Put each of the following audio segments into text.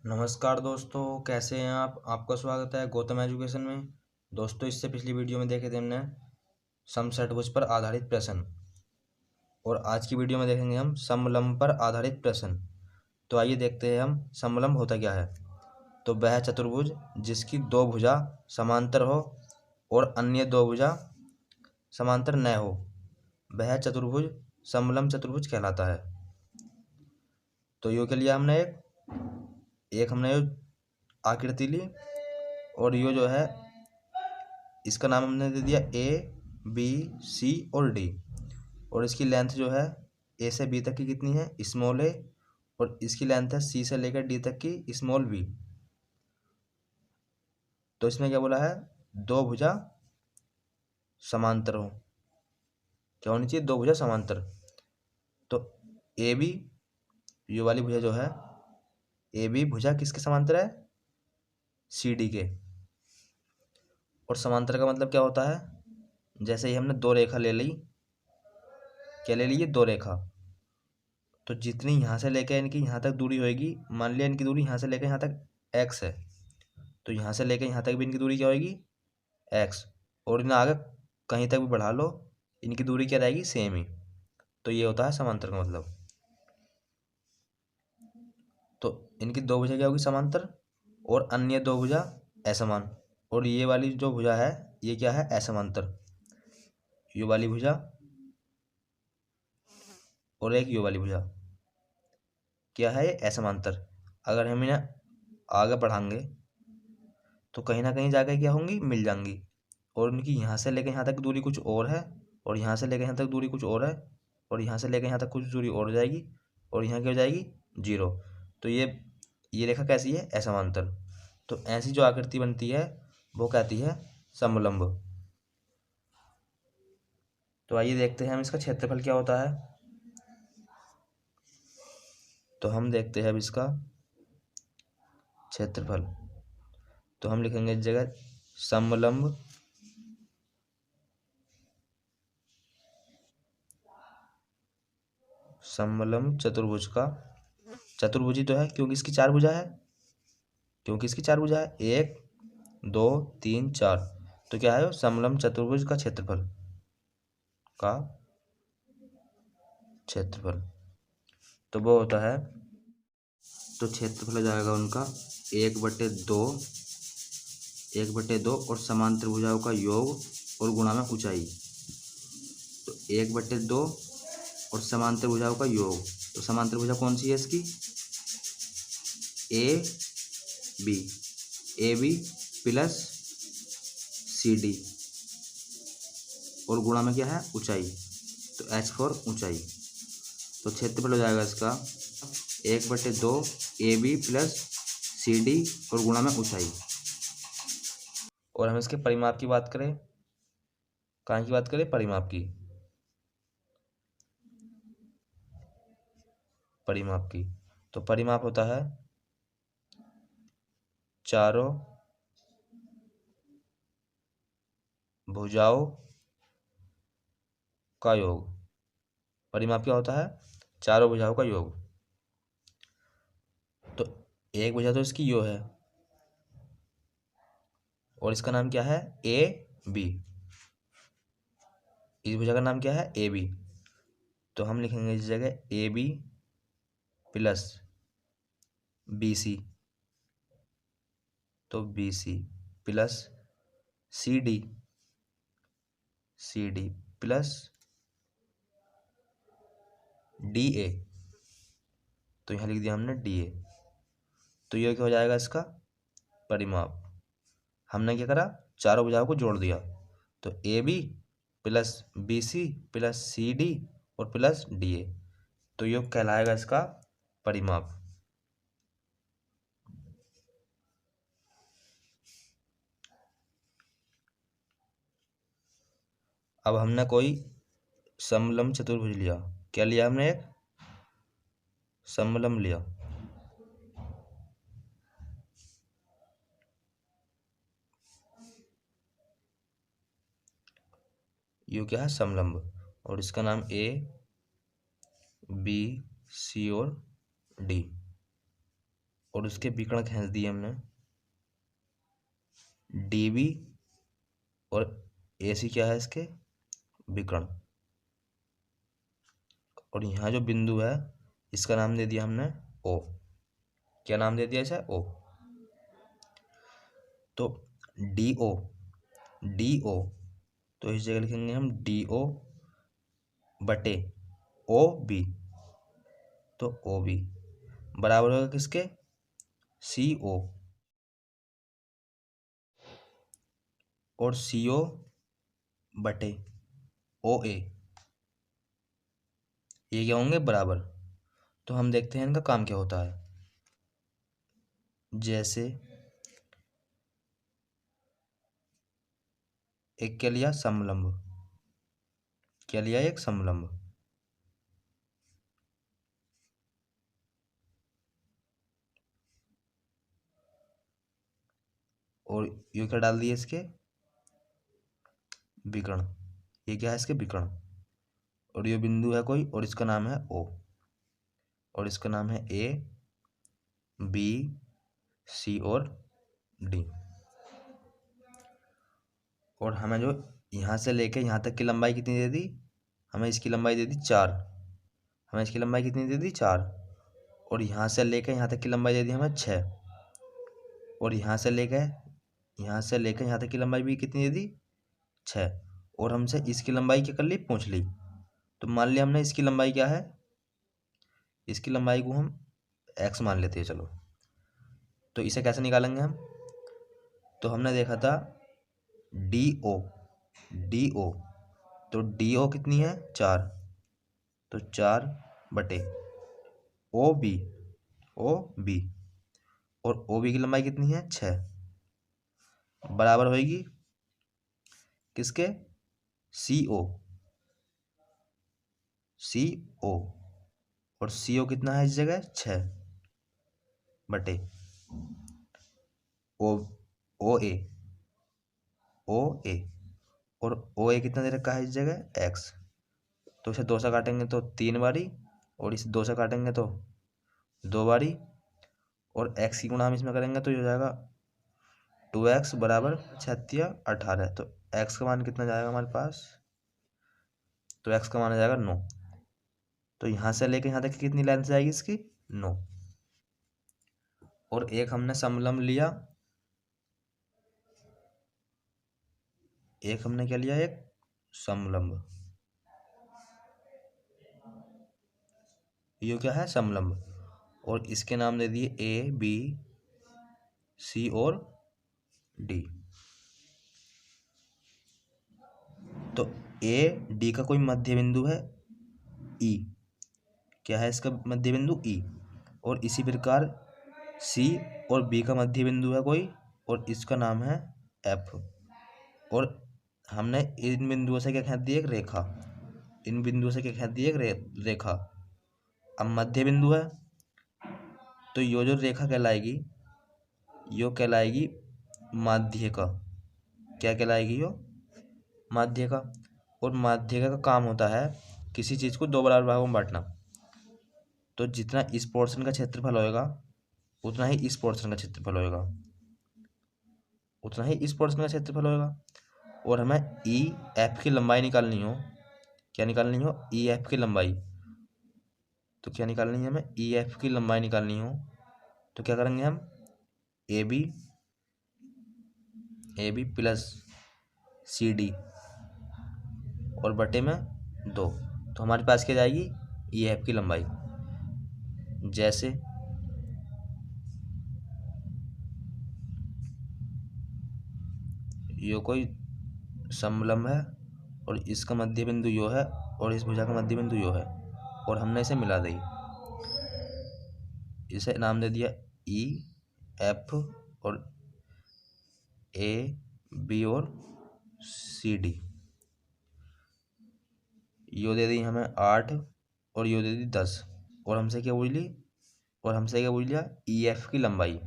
नमस्कार दोस्तों, कैसे हैं आप। आपका स्वागत है गौतम एजुकेशन में। दोस्तों, इससे पिछली वीडियो में देखे थे हमने समषट्भुज पर आधारित प्रश्न, और आज की वीडियो में देखेंगे हम समलंब पर आधारित प्रश्न। तो आइए देखते हैं हम समलंब होता क्या है। तो वह चतुर्भुज जिसकी दो भुजा समांतर हो और अन्य दो भुजा समांतर न हो, वह चतुर्भुज समलंब चतुर्भुज कहलाता है। तो यो के लिए हमने एक हमने आकृति ली, और यो जो है इसका नाम हमने दे दिया A, B, C और D। और इसकी लेंथ जो है A से B तक की कितनी है, स्मॉल a, और इसकी लेंथ है C से लेकर D तक की स्मॉल b। तो इसमें क्या बोला है, दो भुजा समांतर हो। क्या होनी चाहिए, दो भुजा समांतर। तो AB, ये वाली भुजा जो है AB भुजा किसके समांतर है, CD के। और समांतर का मतलब क्या होता है, जैसे ही हमने दो रेखा ले ली, क्या ले ली, ये दो रेखा, तो जितनी यहाँ से लेकर इनकी यहाँ तक दूरी होगी, मान लिया इनकी दूरी यहाँ से लेकर यहाँ तक x है, तो यहाँ से लेकर यहाँ तक भी इनकी दूरी क्या होगी, x। और इन्हें आगे कहीं तक भी बढ़ा लो, इनकी दूरी क्या रहेगी, सेम ही। तो ये होता है समांतर का मतलब। तो इनकी दो भुजा क्या होगी, समांतर, और अन्य दो भुजा असमान। और ये वाली जो भुजा है ये क्या है, असमांतर। ये वाली भुजा और एक ये वाली भुजा क्या है, ये असमांतर। अगर हम इन्हें आगे बढ़ाएंगे तो कहीं ना कहीं जाकर क्या होंगी, मिल जाएंगी। और उनकी यहाँ से लेकर यहाँ तक दूरी कुछ और है, और यहाँ से लेकर यहाँ तक दूरी कुछ और है, और यहाँ से लेकर यहाँ तक कुछ दूरी और हो जाएगी, और यहाँ क्या हो जाएगी, जीरो। तो ये रेखा कैसी है, असमांतर। तो ऐसी जो आकृति बनती है वो कहती है समलंब। तो आइए देखते हैं हम इसका क्षेत्रफल क्या होता है। तो हम देखते हैं अब इसका क्षेत्रफल। तो हम लिखेंगे इस जगह समलंब चतुर्भुज का, चतुर्भुजी तो है क्योंकि इसकी चार भुजा है, एक, दो, तीन, चार। तो क्या है, समलंब चतुर्भुज का क्षेत्रफल तो वो होता है, तो क्षेत्रफल हो जाएगा उनका 1/2 और समांतर भुजाओं का योग और गुणा में ऊंचाई। तो 1/2 और समांतर भुजाओं का योग। तो समांतर भुजा कौन सी है इसकी, A B plus C D, और गुणा में क्या है, ऊंचाई। तो H फॉर ऊंचाई। तो क्षेत्रफल हो जाएगा इसका 1/2 AB प्लस CD और गुणा में ऊंचाई। और हम इसके परिमाप की बात करें, कहाँ की बात करें, परिमाप की। तो परिमाप होता है चारों भुजाओं का योग। परिमाप क्या होता है, चारों भुजाओं का योग। तो एक भुजा तो इसकी यो है, और इसका नाम क्या है, ए बी। इस भुजा का नाम क्या है, ए बी। तो हम लिखेंगे इस जगह A B plus B C. तो B C plus C D plus D A. तो यहाँ लिख दिया हमने डी ए। तो ये क्या हो जाएगा, इसका परिमाप। हमने क्या करा, चारों भुजाओं को जोड़ दिया। तो A B plus B C plus C D और प्लस डी ए। तो ये कहलाएगा इसका परिमाप। अब हमने कोई समलंब चतुर्भुज लिया, क्या लिया हमने, एक समलंब लिया। ये क्या है, समलंब। और इसका नाम ए बी सी और डी। और उसके विकर्ण खींच दिए हमने DB और AC क्या है इसके विकर्ण। और यहाँ जो बिंदु है इसका नाम दे दिया हमने O। क्या नाम दे दिया इसे O। तो DO तो इस जगह लिखेंगे हम DO बटे OB। तो OB बराबर होगा किसके CO। और CO बटे OA ये क्या होंगे बराबर। तो हम देखते हैं इनका काम क्या होता है। जैसे एक क्या लिया समलंब, क्या लिया एक समलंब। और ये क्या डाल दिए इसके विकर्ण। ये क्या है इसके विकर्ण। और ये बिंदु है कोई और इसका नाम है O। और इसका नाम है A B C और D। और हमें जो यहाँ से लेके यहाँ तक की लंबाई कितनी दे दी, हमें इसकी लंबाई दे दी 4। हमें इसकी लंबाई कितनी दे दी 4। और यहाँ से लेके यहाँ तक की लंबाई दे दी हमें 6। और यहाँ से लेके यहाँ तक की लंबाई भी कितनी दे दी 6। और हमसे इसकी लंबाई क्या कर ली पूछ ली। तो मान लिया हमने इसकी लंबाई क्या है, इसकी लंबाई को हम x मान लेते हैं। चलो तो इसे कैसे निकालेंगे हम। तो हमने देखा था DO तो DO कितनी है 4। तो 4 बटे OB और OB की लंबाई कितनी है 6 बराबर होगी किसके CO। और CO कितना है इस जगह 6 बटे OA और OA कितना दे रखा है इस जगह x। तो इसे 2 से काटेंगे तो 3 बारी और इसे 2 से काटेंगे तो 2 बारी। और x की गुणा हम इसमें करेंगे तो ये हो जाएगा 2x बराबर 6 18। तो x का मान कितना जाएगा हमारे पास, तो x का मान आ जाएगा 9। तो यहाँ से लेके यहाँ तक कितनी लेंथ जाएगी इसकी 9। और एक हमने समलंब लिया, एक हमने क्या लिया एक समलंब। ये क्या है समलंब। और इसके नाम दे दिए A B C और D। तो A D का कोई मध्य बिंदु है E। क्या है इसका मध्य बिंदु E। और इसी प्रकार C और B का मध्य बिंदु है कोई और इसका नाम है F। और हमने इन बिंदुओं से क्या खींच दी एक रेखा, इन बिंदुओं से क्या खींच दी एक रेखा। अब मध्य बिंदु है तो यो जो रेखा कहलाएगी यो कहलाएगी माध्यिका। क्या कहलाएगी यो माध्यिका। और माध्यिका का काम होता है किसी चीज को 2 बराबर भागों में बांटना। तो जितना इस पोर्शन का क्षेत्रफल होएगा उतना ही इस पोर्शन का क्षेत्रफल होएगा, उतना ही इस पोर्शन का क्षेत्रफल होएगा। और हमें EF की लंबाई निकालनी हो, क्या निकालनी हो EF की लंबाई। तो क्या निकालनी है हमें EF की लंबाई निकालनी हो तो क्या करेंगे हम AB प्लस CD और बटे में 2। तो हमारे पास क्या जाएगी EF की लंबाई। जैसे यो कोई समलंब है और इसका मध्य बिंदु यो है और इस भुजा का मध्य बिंदु यो है और हमने इसे मिला दी, इसे नाम दे दिया EF और AB और CD। यो दे दी हमें 8 और यो दे दी 10। और हमसे क्या पूछ ली, और हमसे क्या पूछ लिया EF की लंबाई।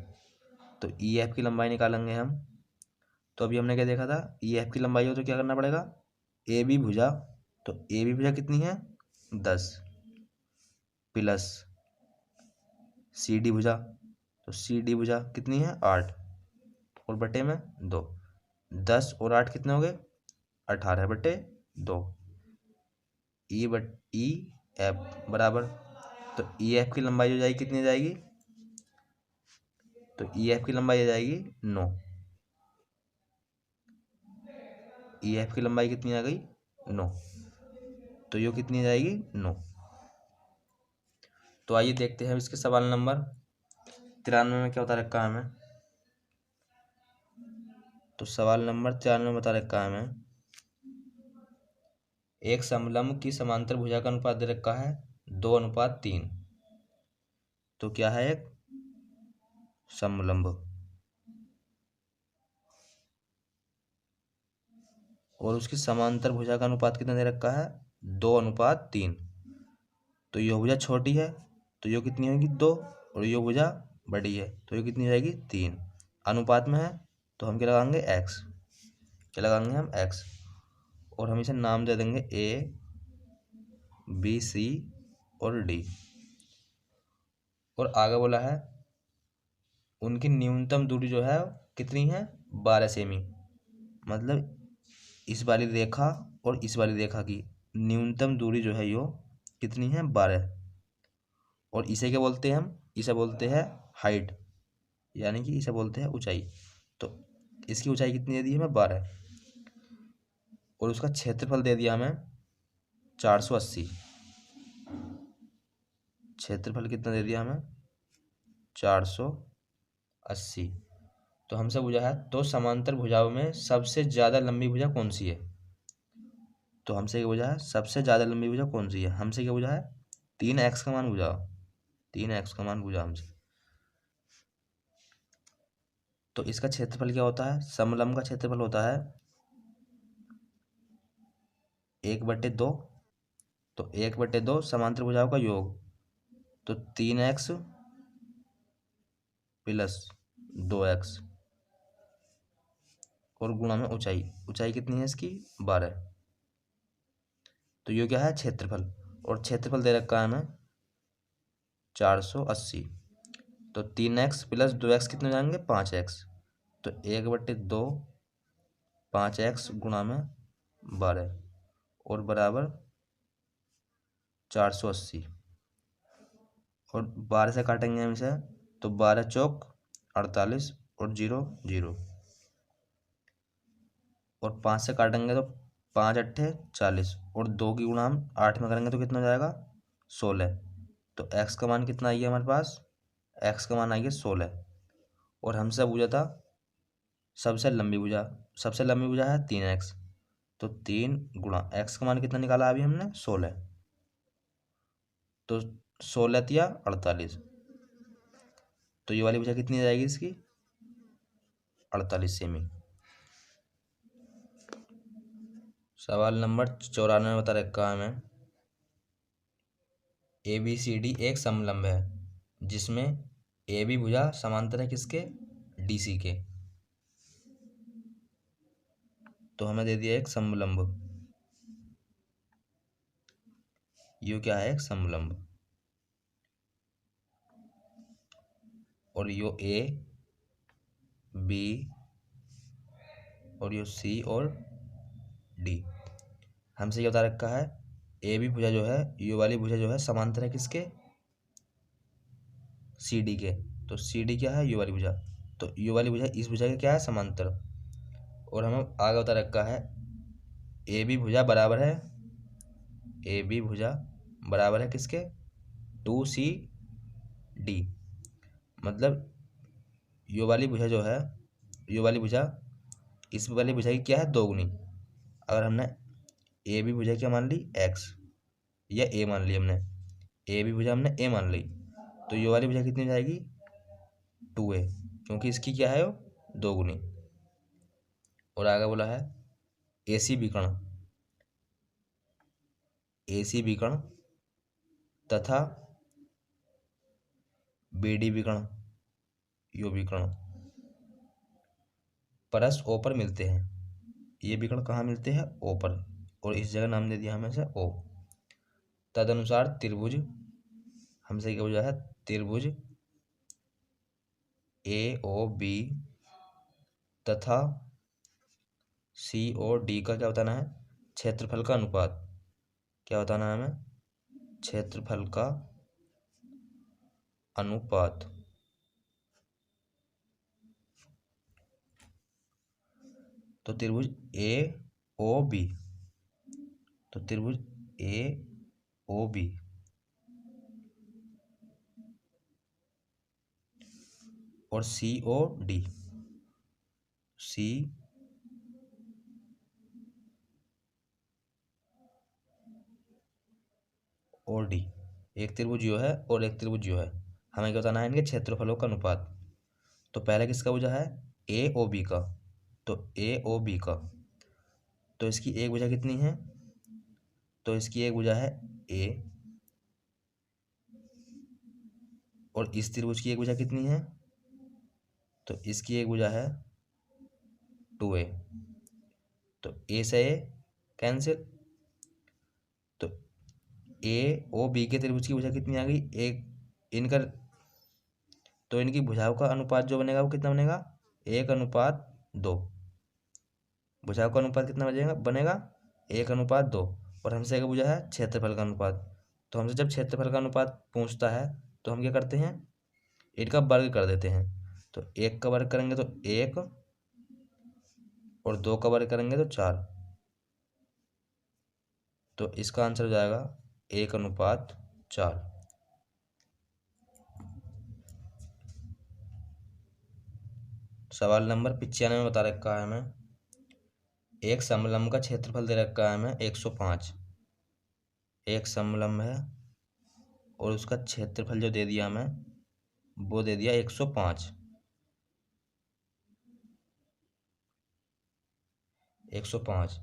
तो EF की लंबाई निकालेंगे हम। तो अभी हमने क्या देखा था EF की लंबाई हो तो क्या करना पड़ेगा AB भुजा। तो AB भुजा कितनी है 10 प्लस CD भुजा। तो सी डी भुजा कितनी है 8 और बटे में 2। 10 और 8 कितने हो गए 18 बटे 2। ई एफ बराबर, तो ई एफ की लंबाई हो जाएगी कितनी जाएगी, तो ई एफ की लंबाई आ जाएगी 9। ई एफ की लंबाई कितनी आ गई 9, तो ये कितनी आ जाएगी 9। तो आइए देखते हैं इसके सवाल नंबर 93 में क्या बता रखा है हमें। तो सवाल नंबर 93 में बता रखा है हमें एक समलंब की समांतर भुजा का अनुपात दे रखा है 2:3। तो क्या है एक समलंब और उसकी समांतर भुजा का अनुपात कितना दे रखा है 2:3। तो ये भुजा छोटी है तो ये कितनी होगी 2 और ये भुजा बड़ी है तो ये कितनी हो जाएगी 3। अनुपात में है तो हम क्या लगाएंगे x, क्या लगाएंगे हम x, और हम इसे नाम दे देंगे a b c और d। और आगे बोला है उनकी न्यूनतम दूरी जो है कितनी है 12 सेमी। मतलब इस वाली रेखा और इस वाली रेखा की न्यूनतम दूरी जो है यो कितनी है 12। और इसे क्या बोलते हैं हम, इसे बोलते हैं हाइट, यानी कि इसे बोलते हैं ऊंचाई। तो इसकी ऊंचाई कितनी दे दी हमें 12 और उसका क्षेत्रफल दे दिया हमें 480। क्षेत्रफल कितना दे दिया हमें 480। तो हमसे पूछा है तो समांतर भुजाओं में सबसे ज़्यादा लंबी भुजा कौन सी है। तो हमसे क्या पूछा है सबसे ज़्यादा लंबी भुजा कौन सी है, हमसे क्या पूछा है 3x का मान पूछा, 3x का मान पूछा हमसे। तो इसका क्षेत्रफल क्या होता है, समलंब का क्षेत्रफल होता है 1/2। तो 1/2 समांतर भुजाओं का योग, तो 3x प्लस 2x और गुणा में ऊंचाई, ऊंचाई कितनी है इसकी 12। तो ये क्या है क्षेत्रफल, और क्षेत्रफल दे रखा है हमें 480। तो 3x प्लस 2x कितने हो जाएंगे 5x। तो 1/2 5x गुणा में 12 और बराबर 480। और 12 से काटेंगे हम इसे तो 12 चौक 48 और 0 0 और 5 से काटेंगे तो 5 अट्ठे 40 और 2 की गुणा हम 8 में करेंगे तो कितना हो जाएगा 16। तो x का मान कितना आई है हमारे पास, x का मान आई है 16। और हमसे पूछा था सबसे लंबी भुजा, सबसे लंबी भुजा है 3x। तो 3 गुणा x का मान कितना निकाला अभी हमने 16। तो 16 या 48, तो ये वाली भुजा कितनी आ जाएगी इसकी 48 सेमी। सवाल नंबर 94 में बता रखा है हमें ABCD एक समलंब है जिसमें AB भुजा समांतर है किसके DC के। तो हमें दे दिया एक समलंब, यू क्या है एक समलंब, और यो A B और यो C और D। हमसे क्या बता रखा है AB भुजा जो है यू वाली भुजा जो है समांतर है किसके CD के। तो CD क्या है यू वाली भुजा, तो यू वाली भुजा इस भुजा के क्या है समांतर। और हमें आगे बता रखा है AB भुजा बराबर है, AB भुजा बराबर है किसके 2CD। मतलब यू वाली भुजा जो है, यू वाली भुजा इस वाली भुजा की क्या है दोगुनी। अगर हमने ए बी भुजा क्या मान ली x या a मान ली, हमने ए बी भुजा हमने a मान ली, तो ये वाली भुजा कितनी हो जाएगी 2a, क्योंकि इसकी क्या है दोगुनी। और आगे बोला है AC विकर्ण, AC विकर्ण तथा BD विकर्ण, यो विकर्ण परस O पर मिलते हैं। ये विकर्ण कहाँ मिलते हैं O पर, और इस जगह नाम दे दिया हमें से O। तदनुसार त्रिभुज, हमसे क्या बुझा है त्रिभुज AOB तथा COD का क्या बताना है? क्षेत्रफल का अनुपात। क्या बताना है हमें? क्षेत्रफल का अनुपात। तो त्रिभुज AOB, तो त्रिभुज AOB और COD, एक त्रिभुज यो है और एक त्रिभुज यो है। हमें क्या बताना है? इनके क्षेत्रफलों का अनुपात। तो पहले किसका भुजा है? AOB का। तो AOB का, तो इसकी एक भुजा कितनी है? तो इसकी एक भुजा है A, और इस त्रिभुज की एक भुजा कितनी है? तो इसकी एक भुजा है 2A। तो A से A कैंसिल। तो AOB के त्रिभुज की भुजा कितनी आ गई? एक। इनका, तो इनकी भुजाओं का अनुपात जो बनेगा वो कितना बनेगा? 1:2। भुजाओं का अनुपात कितना बनेगा? 1:2। और हमसे एक भुजा है क्षेत्रफल का अनुपात। तो हमसे जब क्षेत्रफल का अनुपात पूछता है तो हम क्या करते हैं? इनका वर्ग कर देते हैं। तो 1 का वर्ग करेंगे तो 1, और 2 का वर्ग करेंगे तो 4। तो इसका आंसर हो जाएगा 1:4। सवाल नंबर 95 में बता रखा है हमें, एक समलंब का क्षेत्रफल दे रखा है हमें 105। एक समलंब है और उसका क्षेत्रफल जो दे दिया हमें वो दे दिया 105। 105,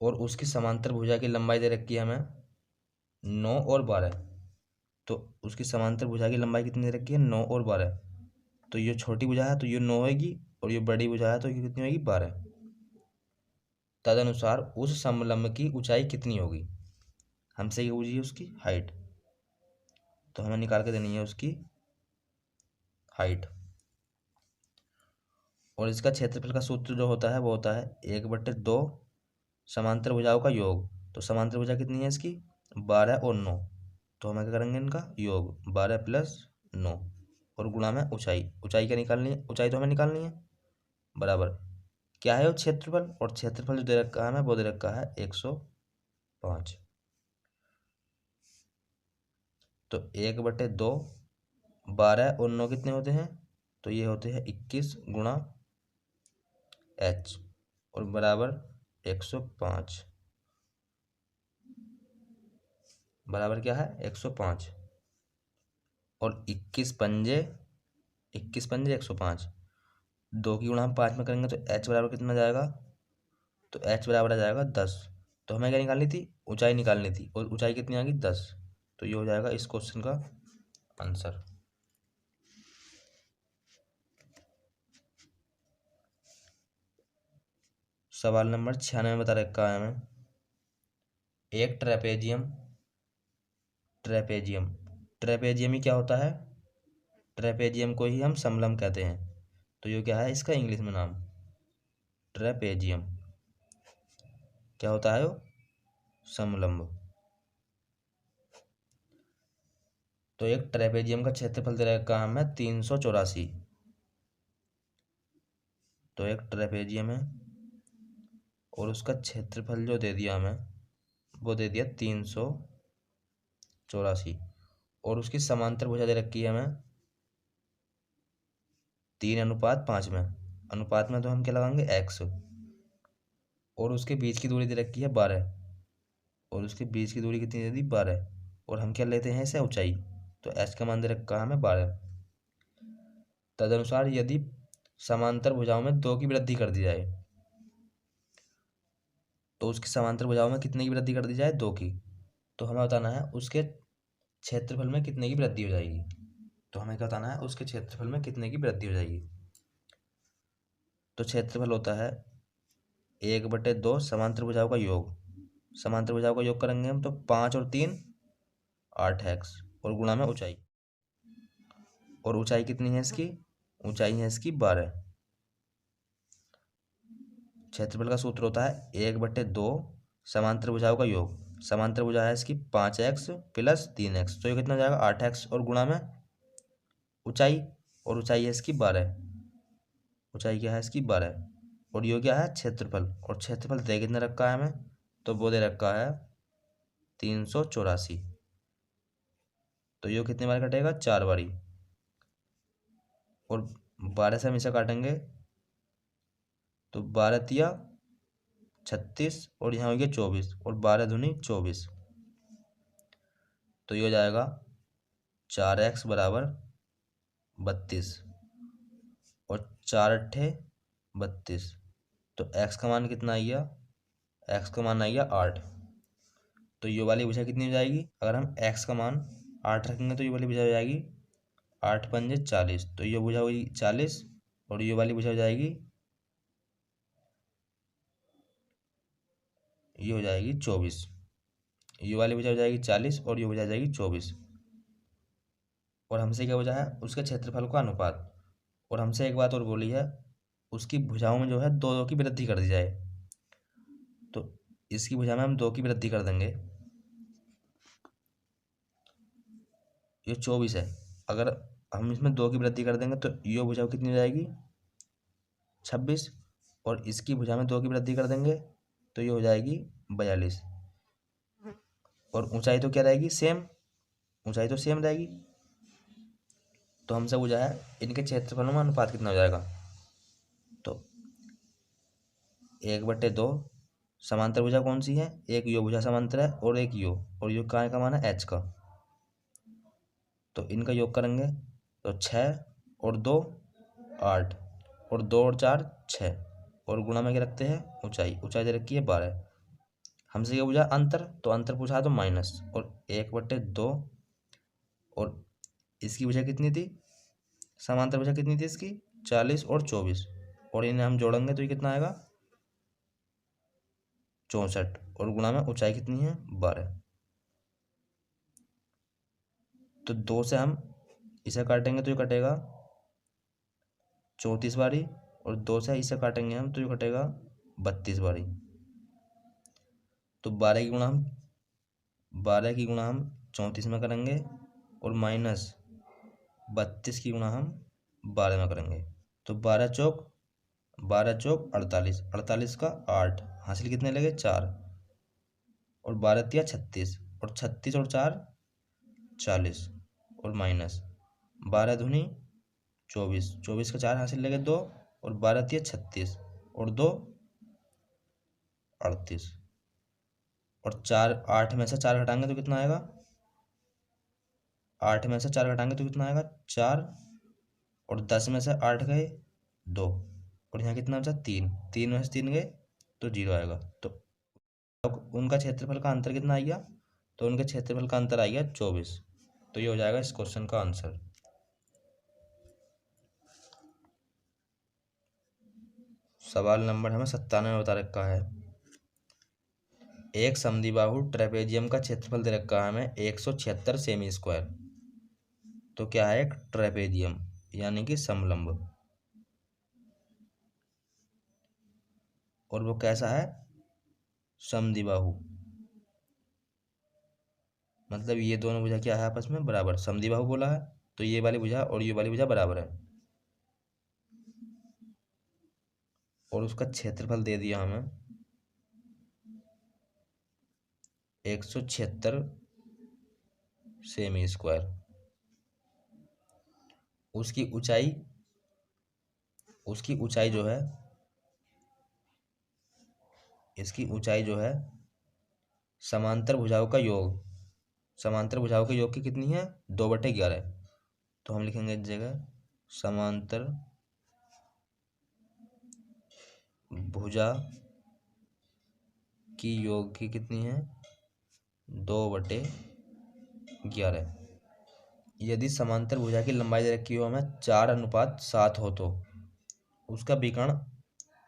और उसकी समांतर भुजा की लंबाई दे रखी है हमें 9 और 12। तो उसकी समांतर भुजा की लंबाई कितनी दे रखी है? 9 और 12। तो ये छोटी भुजा है तो ये 9 होगी, और ये बड़ी भुजा है तो ये कितनी होगी? 12। तदनुसार उस समलंब की ऊंचाई कितनी होगी? हमसे ये पूछी है उसकी हाइट, तो हमें निकाल के देनी है उसकी हाइट। और इसका क्षेत्रफल का सूत्र जो होता है वो होता है 1/2 समांतर भुजाओं का योग। तो समांतर भुजा कितनी है इसकी? 12 और 9। तो हम क्या करेंगे? इनका योग 12 + 9, और गुणा में ऊंचाई। ऊंचाई क्या निकालनी है? ऊंचाई तो हमें निकालनी है। बराबर क्या है वो? क्षेत्रफल। और क्षेत्रफल जो दे रखा है हमें वो दे रखा है 105। तो 1/2, 12 और 9 कितने होते हैं? तो ये होते हैं 21 गुणा h, और बराबर 105। बराबर क्या है? 105। और 21 पंजे 105। 2 की गुणा हम 5 में करेंगे तो h बराबर कितना जाएगा? तो h बराबर आ जाएगा 10। तो हमें क्या निकालनी थी? ऊंचाई निकालनी थी, और ऊंचाई कितनी आ गई? 10। तो ये हो जाएगा इस क्वेश्चन का आंसर। सवाल नंबर 96 में बता रखा है हमें, एक ट्रेपेजियम ही क्या होता है? ट्रेपेजियम को ही हम समलंब कहते हैं। तो ये क्या है इसका इंग्लिश में नाम? ट्रेपेजियम। क्या होता है वो? समलंब। तो एक ट्रेपेजियम का क्षेत्रफल दे रखा है हमें 384। तो एक ट्रेपेजियम है और उसका क्षेत्रफल जो दे दिया हमें वो दे दिया 384, और उसकी समांतर भुजा दे रखी है हमें 3:5 में। अनुपात में तो हम क्या लगाएंगे? x। और उसके बीच की दूरी दे रखी है 12, और उसके बीच की दूरी कितनी दे दी? 12। और हम क्या लेते हैं इसे? ऊंचाई। तो h का मान दे रखा है हमें 12। तदनुसार यदि समांतर भुजाओं में 2 की वृद्धि कर दी जाए, तो उसकी समांतर भुजाओं में कितने की वृद्धि कर दी जाए? 2 की। तो हमें बताना है उसके क्षेत्रफल में कितने की वृद्धि हो जाएगी। तो हमें क्या बताना है? उसके क्षेत्रफल में कितने की वृद्धि हो जाएगी। तो क्षेत्रफल होता है 1/2 समांतर भुजाओं का योग। समांतर भुजाओं का योग करेंगे हम तो 5 और 3 8x, और गुणा में ऊंचाई। और ऊंचाई कितनी है इसकी, ऊंचाई है इसकी 12। क्षेत्रफल का सूत्र होता है 1/2 समांतर भुजाओं का योग। समांतर भुजा है इसकी 5x + 3x, तो ये कितना हो जाएगा 8x, और गुणा में ऊंचाई, और ऊंचाई है इसकी 12। ऊंचाई क्या है इसकी 12, और ये क्या है क्षेत्रफल, और क्षेत्रफल दे कितना रखा है हमें, तो वो दे रखा है 384। तो ये कितनी बार कटेगा, 4 बारी, और 12 से हम इसे काटेंगे तो 12 तिया 36, और यहाँ हो गया 24, और 12 दूनी 24। तो ये हो जाएगा 4x = 32, और 4 अट्ठे 32। तो x का मान कितना आ गया, x का मान आ गया 8। तो ये वाली भुजा कितनी हो जाएगी, अगर हम x का मान 8 रखेंगे तो ये वाली भुजा हो जाएगी 8 पंजे 40, तो ये भुजा हुई 40, और ये वाली भुजा हो जाएगी, ये हो जाएगी 24। ये वाली भुजा हो जाएगी 40, और ये भुजा हो जाएगी 24। और हमसे क्या भुजा है, उसके क्षेत्रफल का अनुपात। और हमसे एक बात और बोली है, उसकी भुजाओं में जो है 2 की वृद्धि कर दी जाए। तो इसकी भुजा में हम 2 की वृद्धि कर देंगे, ये 24 है। अगर हम इसमें 2 की वृद्धि कर देंगे तो ये भुजा कितनी हो जाएगी 26, और इसकी भुजा में 2 की वृद्धि कर देंगे तो ये हो जाएगी 42। और ऊंचाई तो क्या रहेगी, सेम, ऊंचाई तो सेम रहेगी। तो हमसे पूछा है इनके क्षेत्रफलों में अनुपात कितना हो जाएगा, तो 1/2 समांतर भुजा कौन सी है, एक यो भुजा समांतर है और एक यो, और यो का मान है h का। तो इनका योग करेंगे तो 6 और 2 8, और 2 और 4 6, और गुणा में क्या रखते हैं ऊंचाई, ऊंचाई दे रखी है 12। हमसे क्या पूछा अंतर, तो अंतर पूछा है तो माइनस, और 1/2, और इसकी भुजा कितनी थी, समांतर भुजा कितनी थी इसकी 40 और 24, और इन्हें हम जोड़ेंगे तो ये कितना आएगा 64, और गुणा में ऊंचाई कितनी है 12। तो 2 से हम इसे काटेंगे तो ये कटेगा 34 बारी, और 2 से इसे काटेंगे हम तो ये कटेगा 32 बारी। तो 12 की गुणा हम 34 में करेंगे, और माइनस 32 की गुणा हम 12 में करेंगे। तो 12 चौक 48, 48 का 8, हासिल कितने लगे 4, और 12 तिया 36, और 36 और 4 40, और माइनस 12 दूनी 24, 24 का 4 हासिल लगे 2, और 12 तिया 36, और 2 38, और 4 8 में से 4 घटाएंगे तो कितना आएगा, 8 में से 4 घटाएंगे तो कितना आएगा 4, और 10 में से 8 गए 2, और यहाँ कितना बचा 3, 3 में से 3 गए तो 0 आएगा। तो अब उनका क्षेत्रफल का अंतर कितना आ गया, तो उनके क्षेत्रफल का अंतर आ गया 24। तो ये हो जाएगा इस क्वेश्चन का आंसर। सवाल नंबर हमें 97 बता रखा है, एक समद्विबाहु ट्रेपेजियम का क्षेत्रफल दे रखा है हमें 176 सेमी स्क्वायर। तो क्या है एक ट्रेपेजियम यानी कि समलंब, और वो कैसा है समद्विबाहु, मतलब ये दोनों भुजा क्या है आपस में बराबर, समद्विबाहु बोला है तो ये वाली भुजा और ये वाली भुजा बराबर है, और उसका क्षेत्रफल दे दिया हमें 176 सेमी स्क्वायर। उसकी ऊंचाई जो है, इसकी ऊंचाई जो है समांतर भुजाओं का योग, समांतर भुजाओं के योग की कितनी है 2/11। तो हम लिखेंगे इस जगह समांतर भुजा की योग की कितनी है 2/11। यदि समांतर भुजा की लंबाई दे रखी हो हमें 4:7 हो तो उसका विकर्ण,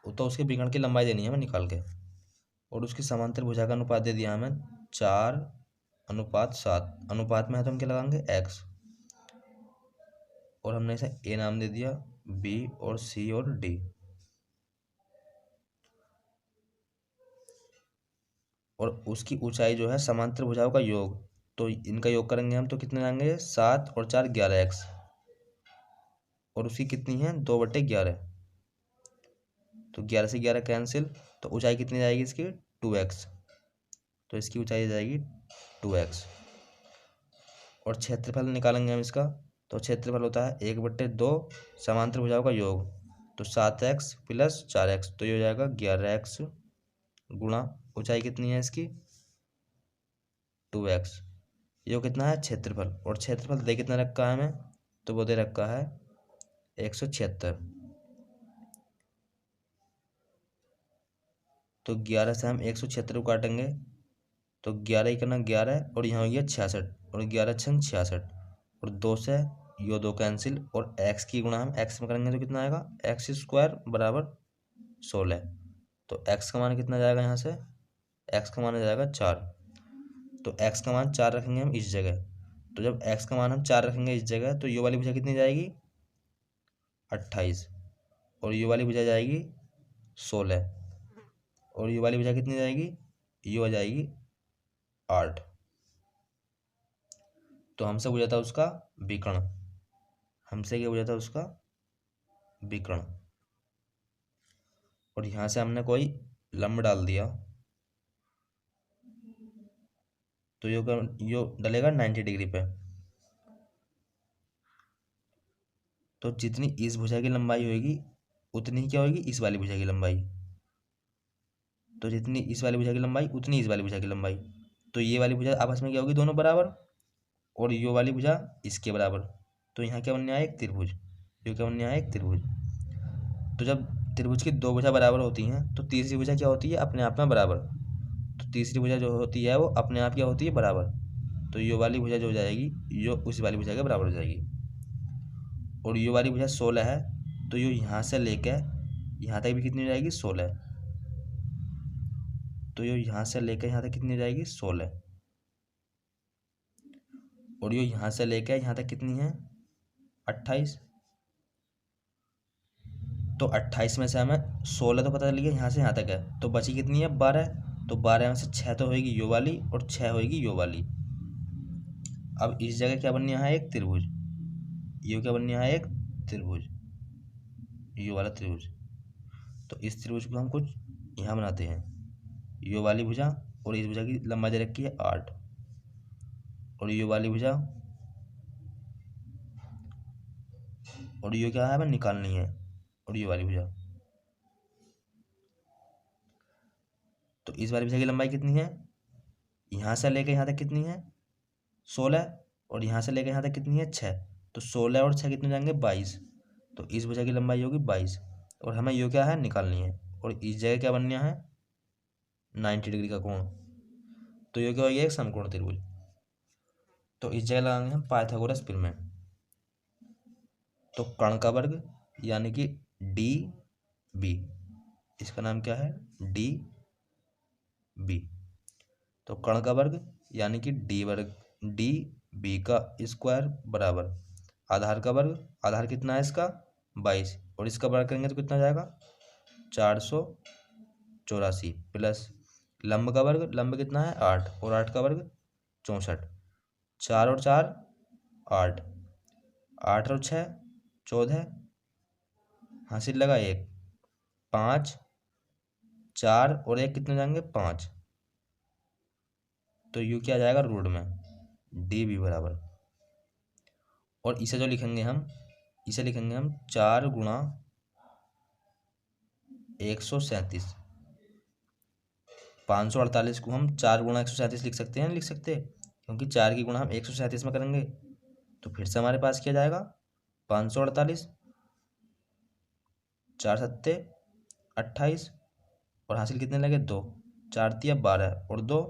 तो उसके विकर्ण की लंबाई देनी है हमें निकाल के, और उसकी समांतर भुजा का अनुपात दे दिया हमें 4:7। अनुपात में है तो हम क्या लगाएंगे x, और हमने इसे ए नाम दे दिया, बी और सी और डी। और उसकी ऊंचाई जो है समांतर भुजाओं का योग, तो इनका योग करेंगे हम तो कितने आएंगे, 7 और 4 11x। और उसकी कितनी है, 2/11। तो 11 से 11 कैंसिल, तो ऊंचाई कितनी जाएगी इसकी, 2x। तो इसकी ऊंचाई जाएगी 2x। और क्षेत्रफल निकालेंगे हम इसका, तो क्षेत्रफल होता है 1/2 समांतर भुजाओं का योग, तो 7x + 4x, तो ये हो जाएगा 11x गुणा ऊंचाई कितनी है इसकी, 2x। ये कितना है, क्षेत्रफल। और क्षेत्रफल दे कितना रखा है हमें, तो वो दे रखा है 176। तो 11 से हम 176 को काटेंगे, तो 11 ही करना 11, और यहाँ हो गया 66, और 11 छंग 66, और 2 से यो 2 कैंसिल, और x की गुणा हम x में करेंगे तो कितना आएगा, x² = 16। तो x का मान कितना जाएगा, यहाँ से x का मान जाएगा 4। तो x का मान 4 रखेंगे हम इस जगह। तो जब x का मान हम 4 रखेंगे इस जगह, तो ये वाली भुजा कितनी जाएगी, 28, और ये वाली भुजा जाएगी 16, और ये वाली भुजा कितनी जाएगी, ये हो जाएगी 8। तो हमसे पूछा था उसका विकर्ण, हमसे क्या पूछा था उसका विकर्ण। और यहाँ से हमने कोई लंब डाल दिया, तो यो डलेगा 90 डिग्री पे। तो जितनी इस भुजा की लंबाई होगी उतनी ही क्या होगी, इस वाली भुजा की लंबाई। तो जितनी इस वाली भुजा की लंबाई उतनी इस वाली भुजा की लंबाई। तो ये वाली भुजा आपस में क्या होगी, दोनों बराबर, और ये वाली भुजा इसके बराबर। तो यहाँ क्या बनने आया, एक त्रिभुज। ये क्या बनने आया, एक त्रिभुज। तो जब त्रिभुज की दो भुजा बराबर होती हैं, तो तीसरी भुजा क्या होती है, अपने आप में बराबर। तो तीसरी भुजा जो होती है वो अपने आप क्या होती है, बराबर। तो ये वाली भुजा जो हो जाएगी, ये उस वाली भुजा के बराबर हो जाएगी। और ये वाली भुजा 16 है, तो ये यहाँ से लेकर यहाँ तक भी कितनी हो जाएगी, 16। तो ये यहाँ से लेकर यहाँ तक कितनी हो जाएगी, 16। और ये यहाँ से लेकर यहाँ तक कितनी है, 28। तो 28 में से हमें 16 तो पता चल गया यहाँ से यहाँ तक है, तो बची कितनी है, 12। तो 12 में से 6 तो होगी यो वाली, और 6 होगी यो वाली। अब इस जगह क्या बनने यहाँ है, एक त्रिभुज। ये क्या बनने यहाँ है, एक त्रिभुज, यो वाला त्रिभुज। तो इस त्रिभुज को हम कुछ यहाँ बनाते हैं, यो वाली भुजा, और इस भुजा की लंबाई दे रखी है 8, और यो वाली भुजा, और यो क्या है हमें निकालनी है, और ये वाली भुजा। तो इस वाली भुजा की लंबाई कितनी है, यहाँ से लेकर यहाँ तक कितनी है, 16, और यहाँ से लेकर यहाँ तक कितनी है, 6। तो 16 और 6 कितने जाएंगे, 22। तो इस भुजा की लंबाई होगी 22, और हमें यो क्या है निकालनी है। और इस जगह क्या बनना है, 90 डिग्री का कोण। तो यो क्या हो गया, एक समकोण त्रिभुज। तो इस जगह लगाएंगे हम पाइथागोरस प्रमेय। तो कर्ण का वर्ग यानी कि डी बी, इसका नाम क्या है, डी बी। तो कर्ण का वर्ग यानी कि डी वर्ग, डी बी का स्क्वायर बराबर आधार का वर्ग, आधार कितना है इसका, 22, और इसका वर्ग करेंगे तो कितना जाएगा, 484, प्लस लंब का वर्ग, लंब कितना है 8, और 8 का वर्ग 64। 4 और 4 8, 8 और 6 14, हासिल लगा 1, 5 4 और 1 कितने जाएंगे, 5। तो यू क्या आ जाएगा, रूट में डी बी बराबर। और इसे जो लिखेंगे हम, इसे लिखेंगे हम 4 गुणा 137। 548 को हम 4 गुणा 137 लिख सकते हैं, लिख सकते हैं, क्योंकि 4 की गुणा हम 137 में करेंगे। तो फिर से हमारे पास क्या जाएगा, 548, 4 सत्ते 28, और हासिल कितने लगे, 2, 4 तिया 12, और 2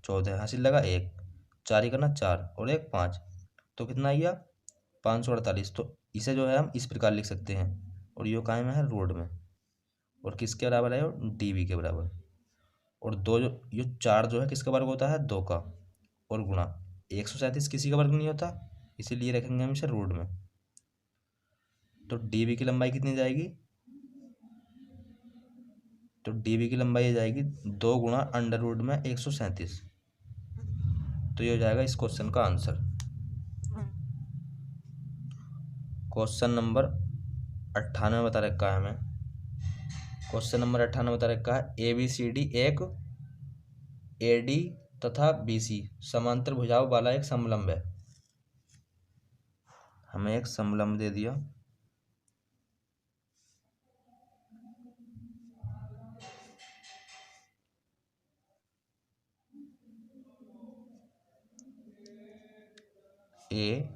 14, हासिल लगा 1, 4 ही करना 4, और 1 5। तो कितना आ गया, 548। तो इसे जो है हम इस प्रकार लिख सकते हैं, और यो कहाँ में है, रोड में, और किसके बराबर है, डी बी के बराबर। और 2 जो ये 4 जो है किसका वर्ग होता है, 2 का, और गुणा 137 किसी का वर्ग नहीं होता, इसीलिए रखेंगे हम इसे रूट में। तो डीबी की लंबाई कितनी जाएगी, तो डीबी की लंबाई ये जाएगी 2 गुणा अंडर रूट में 137। तो ये हो जाएगा इस क्वेश्चन का आंसर। क्वेश्चन नंबर 98 बता रखा है हमें। क्वेश्चन नंबर 98 बता रखा है ए बी सी डी एक ए डी तथा बी सी समांतर भुजाओं वाला एक समलंब है। हमें एक समलंब दे दिया, A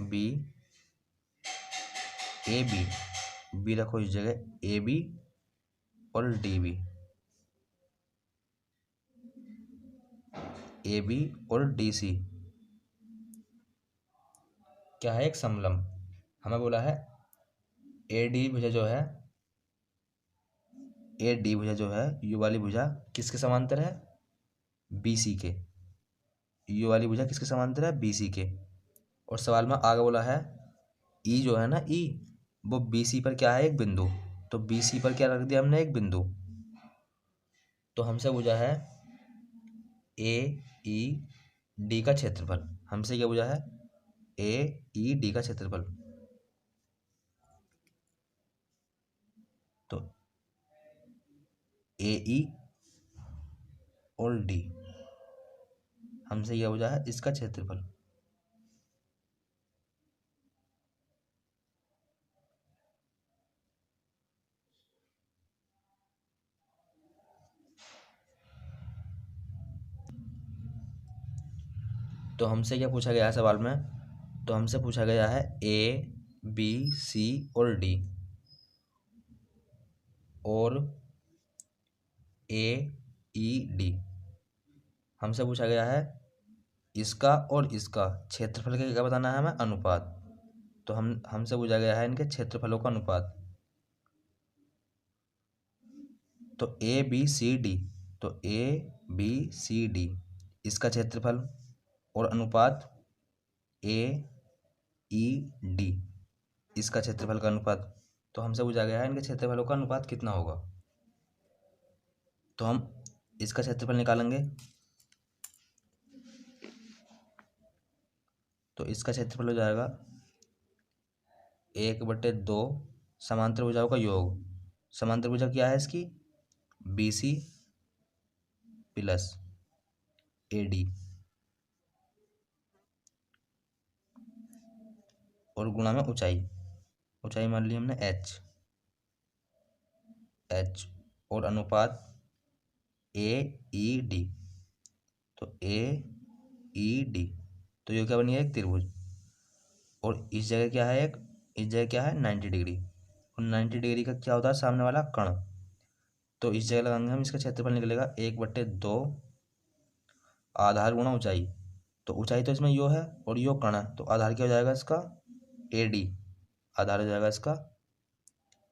B A B B रखो इस जगह, ए बी और डी बी, ए बी और डी सी क्या है, एक समलंब। हमें बोला है ए डी भुजा जो है, ए डी भुजा जो है, यू वाली भुजा किसके समांतर है, बी सी के। यू वाली भुजा किसके समांतर है, बी सी के। और सवाल में आगे बोला है ई जो है ना, ई वो बी सी पर क्या है, एक बिंदु। तो बी सी पर क्या रख दिया हमने, एक बिंदु। तो हमसे पूछा है ए ई डी का क्षेत्रफल। हमसे क्या पूछा है, ए ई डी का क्षेत्रफल। तो ए ई और डी हमसे क्या पूछा है, इसका क्षेत्रफल। तो हमसे क्या पूछा गया है सवाल में, तो हमसे पूछा गया है ए बी सी और डी और ए ई डी। हमसे पूछा गया है इसका और इसका क्षेत्रफल का क्या बताना है हमें, अनुपात। तो हमसे पूछा गया है इनके क्षेत्रफलों का अनुपात। तो ए बी सी डी, तो ए बी सी डी इसका क्षेत्रफल और अनुपात ए ई डी इसका क्षेत्रफल का अनुपात। तो हमसे पूछा गया है इनके क्षेत्रफलों का अनुपात कितना होगा। तो हम इसका क्षेत्रफल निकालेंगे। तो इसका क्षेत्रफल हो जाएगा 1/2 समांतर भुजाओं का योग। समांतर भुजा क्या है इसकी, B C plus A D और गुणा में ऊंचाई। ऊंचाई मान ली हमने एच, एच और अनुपात ए ई डी। तो ए ई डी तो ये क्या बनी है, एक त्रिभुज। और इस जगह क्या है, एक इस जगह क्या है 90 डिग्री। और 90 डिग्री का क्या होता है, सामने वाला कर्ण। तो इस जगह लगाएंगे हम, इसका क्षेत्रफल निकलेगा 1/2 आधार गुणा ऊंचाई। तो ऊंचाई तो इसमें यो है और यो कर्ण है, तो आधार क्या हो जाएगा इसका, ए डी। आधार हो जाएगा इसका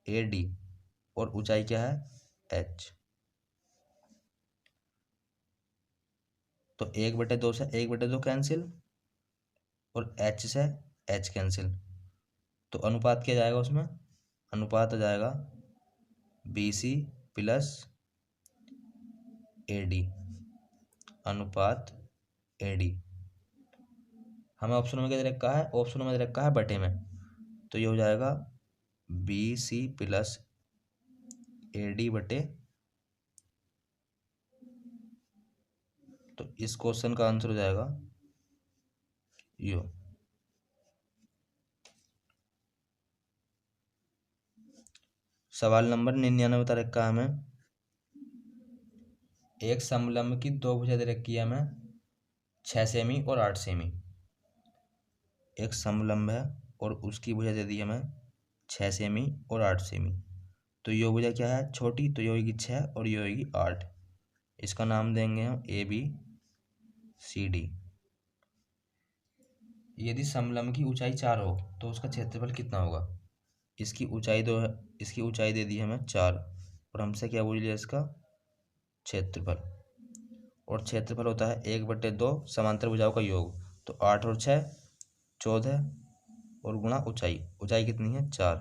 ए डी और ऊंचाई क्या है, एच। तो 1/2 से 1/2 कैंसिल और एच से एच कैंसिल। तो अनुपात क्या जाएगा उसमें, अनुपात आ जाएगा B C plus A D, अनुपात ए डी। हमें ऑप्शन में क्या दे रखा है, ऑप्शन में दे रखा है बटे में। तो ये हो जाएगा B C plus A D बटे। तो इस क्वेश्चन का आंसर हो जाएगा यो। सवाल नंबर 99 बता रखा है हमें। एक समलंब की दो भुजा दे रखी है हमें 6 सेमी और 8 सेमी। एक समलंब है और उसकी भुजा दे दी हमें 6 सेमी और 8 सेमी। तो यो भुजा क्या है, छोटी, तो ये होगी 6 और ये होगी 8। इसका नाम देंगे हम ए बी सी डी। यदि समलंब की ऊंचाई 4 हो तो उसका क्षेत्रफल कितना होगा। इसकी ऊंचाई दो है, इसकी ऊंचाई दे दी हमें 4 और हमसे क्या पूछ लिया, इसका क्षेत्रफल। और क्षेत्रफल होता है 1/2 समांतर भुजाओं का योग। तो 8 और 6 14 और गुणा ऊंचाई। ऊंचाई कितनी है 4।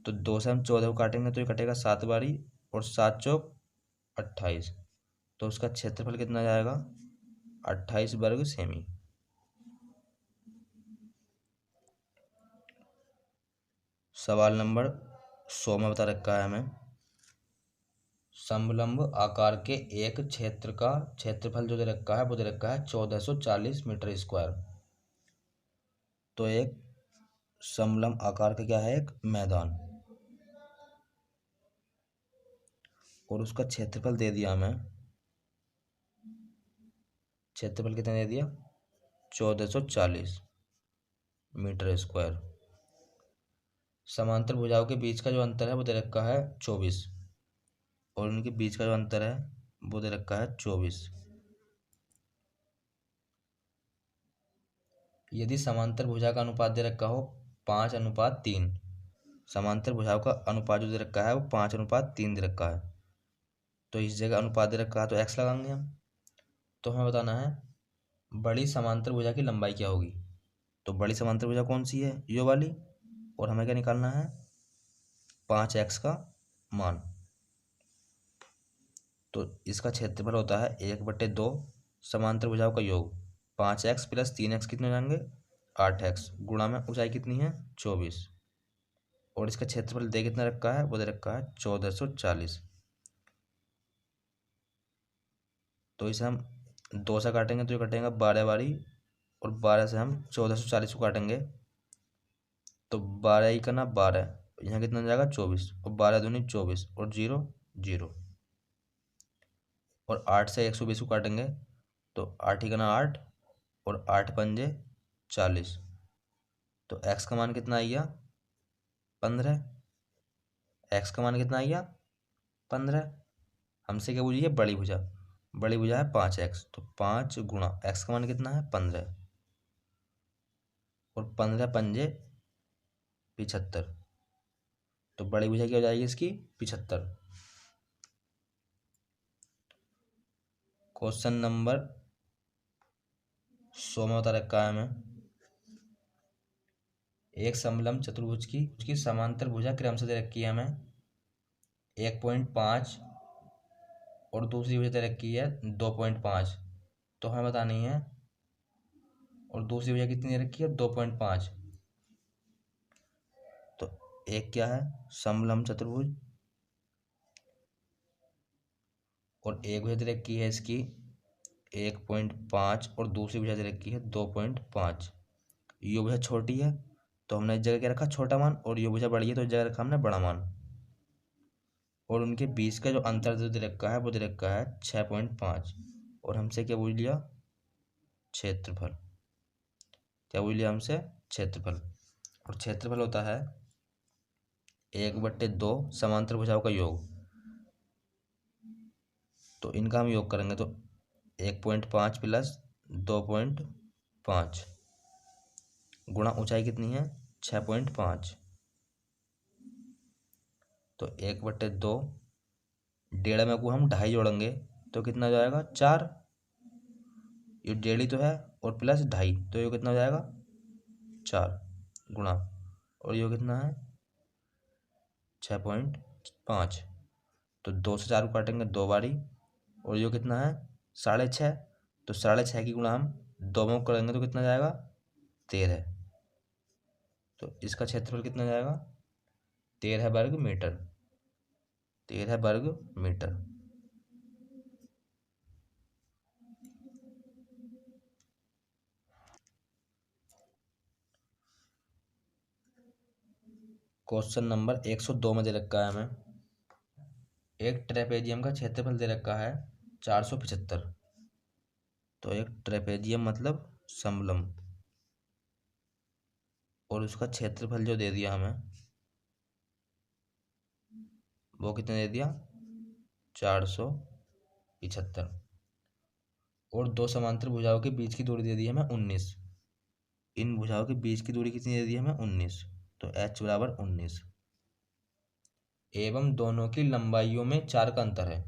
तो 2 से हम 14 को काटेंगे तो ये कटेगा 7 बारी, और 7 चौक 28। तो उसका क्षेत्रफल कितना जाएगा 28 वर्ग सेमी। सवाल नंबर 100 में बता रखा है हमें, समलंब आकार के एक क्षेत्र का क्षेत्रफल जो दे रखा है वो दे रखा है 1440 मीटर स्क्वायर। तो एक समलंब आकार का क्या है, एक मैदान, और उसका क्षेत्रफल दे दिया हमें, क्षेत्रफल कितना दे दिया 1440 मीटर स्क्वायर। समांतर भुजाओं के बीच का जो अंतर है वो दे रखा है 24, और उनके बीच का जो अंतर है वो दे रखा है 24। यदि समांतर भुजा का अनुपात दे रखा हो 5:3, समांतर भुजाओं का अनुपात जो दे रखा है वो 5:3 दे रखा है, तो इस जगह अनुपात दे रखा है तो x लगाएंगे हम। तो हमें बताना है बड़ी समांतर भुजा की लंबाई क्या होगी। तो बड़ी समांतर भुजा कौन सी है, यो वाली, और हमें क्या निकालना है 5x का मान। तो इसका क्षेत्रफल होता है 1/2 समांतर भुजाओं का योग, 5x + 3x कितने हो जाएंगे 8x, गुणा में ऊंचाई कितनी है 24, और इसका क्षेत्रफल दे कितना रखा है वो दे रखा है 1440। तो इसे हम 2 से काटेंगे तो ये कटेगा 12 बारी, और 12 से हम 1440 को काटेंगे तो 12 ही करना 12, यहाँ कितना हो जाएगा 24, और 12 दूनी 24, और 0 0, और 8 से 120 को काटेंगे तो 8 ही करना 8, और 8 पंजे 40। तो x का मान कितना आ गया 15। x का मान कितना आ गया 15। हमसे क्या पूछिए बड़ी भुजा, बड़ी भुजा है 5x, तो 5 गुणा x का मान कितना है 15, और 15 पंजे 75। तो बड़ी भुजा क्या हो जाएगी इसकी 75। क्वेश्चन नंबर 100 में बता रखा है हमें, एक समलंब चतुर्भुज की उसकी समांतर भुजा क्रम से दे रखी है हमें 1.5, और दूसरी भुजा दे रखी है 2.5। तो हमें बतानी है, और दूसरी भुजा कितनी दे रखी है 2.5। तो एक क्या है समलंब चतुर्भुज, और एक भुजा दे रखी है इसकी 1.5, और दूसरी भुजा दे रखी है 2.5। यो भुजा छोटी है तो हमने इस जगह क्या रखा छोटा मान, और यो भुजा बड़ी है तो इस जगह रखा हमने बड़ा मान, और उनके बीच का जो अंतर जो दे रखा है वो दे रखा है 6.5। और हमसे क्या पूछ लिया क्षेत्रफल, क्या पूछ लिया हमसे क्षेत्रफल, और क्षेत्रफल होता है 1/2 समांतर भुजाओं का योग। तो इनका हम योग करेंगे तो 1.5 + 2.5 गुणा ऊंचाई कितनी है 6.5। तो 1/2, 1.5 में को हम 2.5 जोड़ेंगे तो कितना हो जाएगा 4, ये 1.5 तो है, और प्लस 2.5 तो ये कितना हो जाएगा 4 गुणा, और ये कितना है 6.5। तो 2 से 4 को काटेंगे 2 बारी, और ये कितना है 6.5। तो 6.5 की गुणा हम 2 में करेंगे तो कितना जाएगा 13। तो इसका क्षेत्रफल कितना जाएगा 13 वर्ग मीटर, 13 वर्ग मीटर। क्वेश्चन नंबर 102 में दे रखा है हमें, एक ट्रेपेजियम का क्षेत्रफल दे रखा है 475। तो एक ट्रेपेजियम मतलब समलंब, और उसका क्षेत्रफल जो दे दिया हमें वो कितने दे दिया 475, और दो समांतर भुजाओं के बीच की दूरी दे दी हमें 19। इन भुजाओं के बीच की दूरी कितनी दे दी हमें 19, तो h = 19, एवं दोनों की लंबाइयों में 4 का अंतर है।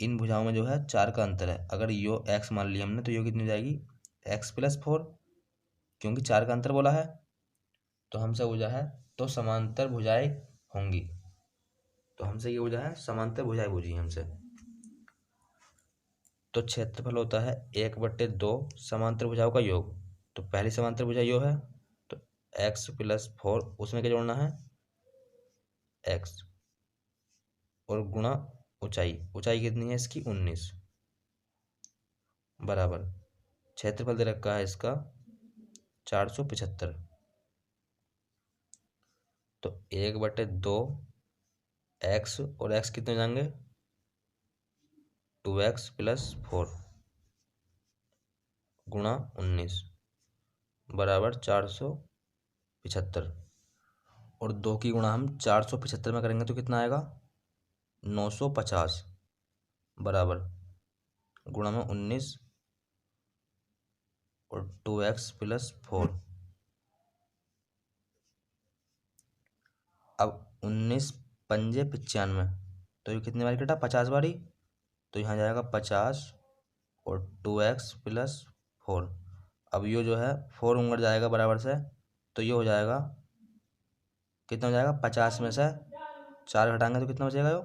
इन भुजाओं में जो है 4 का अंतर है। अगर यो x मान लिया हमने तो यो कितनी हो जाएगी x + 4, क्योंकि 4 का अंतर बोला है तो हमसे पूछा है तो समांतर भुजाएं होंगी, तो हमसे ये पूछा है समांतर भुजाएं पूछी हमसे। तो क्षेत्रफल होता है 1/2 समांतर भुजाओं का योग। तो पहली समांतर भुजा यो है, तो x + 4 उसमें क्या जोड़ना है x, और गुणा ऊंचाई, ऊंचाई कितनी है इसकी 19, बराबर क्षेत्रफल दे रखा है इसका 475। तो 1/2 x, और x कितने हो जाएंगे 2x + 4 गुणा 19 बराबर 475। और 2 की गुणा हम 475 में करेंगे तो कितना आएगा 950 बराबर गुणा में 19 और 2x + 4। अब 19 पंजे 95, तो ये कितनी बारी कटा 50 बारी, तो यहाँ जाएगा 50 और 2x + 4। अब ये जो है 4 उंगड़ जाएगा बराबर से, तो ये हो जाएगा कितना हो जाएगा 50 में से 4 घटाएंगे तो कितना बचेगा यो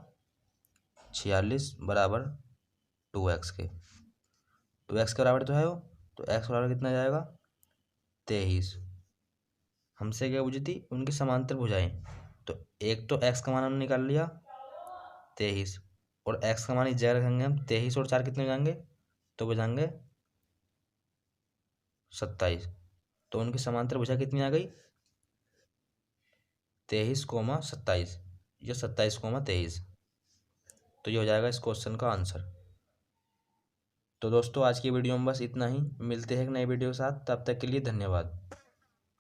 46 बराबर 2x के, 2x के बराबर तो है वो, तो x बराबर कितना जाएगा 23। हमसे क्या पूछी थी उनकी समांतर भुजाएं, तो एक तो x का मान हमने निकाल लिया 23, और x का मान इस जगह रखेंगे हम 23 और 4 कितने हो जाएंगे तो बजाएंगे 27। तो उनकी समांतर भुजा कितनी आ गई 23,27, ये 27,23। तो ये हो जाएगा इस क्वेश्चन का आंसर। तो दोस्तों आज की वीडियो में बस इतना ही, मिलते हैं एक नई वीडियो के साथ, तब तक के लिए धन्यवाद।